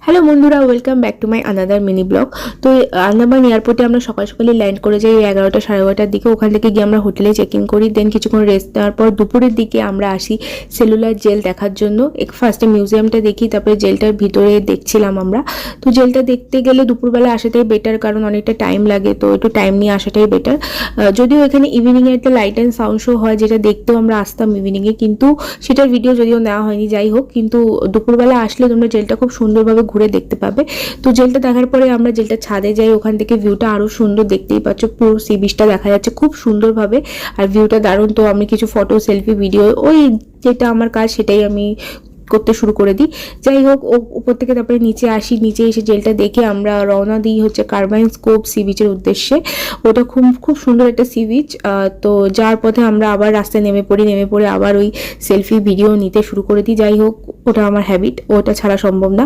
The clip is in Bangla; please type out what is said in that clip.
হ্যালো বন্ধুরা, welcome back to my another mini blog. তো আন্দামান এয়ারপোর্টে আমরা সকাল সকালে ল্যান্ড করে যাই 11টা সাড়ে 11টার দিকে। ওখান থেকে গিয়ে আমরা হোটেলে চেক ইন করি, দেন কিছুক্ষণ রেস্ট নেওয়ার পর দুপুরের দিকে আমরা আসি সেলুলার জেল দেখার জন্য। ফার্স্টে মিউজিয়ামটা দেখি, তারপরে জেলটার ভিতরে দেখছিলাম আমরা। তো জেলটা দেখতে গেলে দুপুরবেলা আসাটাই বেটার, কারণ অনেকটা টাইম লাগে, তো একটু টাইম নিয়ে আসাটাই বেটার। যদিও এখানে ইভিনিংয়ে একটা লাইট অ্যান্ড সাউন্ড শো হয়, যেটা দেখতেও আমরা আসতাম ইভিনিংয়ে, কিন্তু সেটার ভিডিও যদিও নেওয়া হয়নি। যাই হোক, কিন্তু দুপুরবেলা আসলে তোমরা জেলটা খুব সুন্দরভাবে ঘুরে দেখতে পাবে। তো জেলটা দেখার পরে আমরা জেলটা ছাদে যাই, ওখান থেকে ভিউটা আরো সুন্দর, দেখতেই পাচ্ছ পুরো সি বিচটা দেখা যাচ্ছে খুব সুন্দরভাবে, আর ভিউটা দারুণ। তো আমি কিছু ফটো, সেলফি, ভিডিও, ওই যেটা আমার কাজ সেটাই আমি করতে শুরু করে দিই। যাই হোক, উপর থেকে তারপরে নিচে আসি, নিচে এসে জেলটা দেখে আমরা রওনা দিই হচ্ছে কার্বাইন্স কোভ সি বিচের উদ্দেশ্যে। ওটা খুব খুব সুন্দর একটা সি বিচ। তো যাওয়ার পথে আমরা আবার রাস্তায় নেমে পড়ে আবার ওই সেলফি ভিডিও নিতে শুরু করে দিই। যাই হোক, ওটা আমার হ্যাবিট, ওটা ছাড়া সম্ভব না।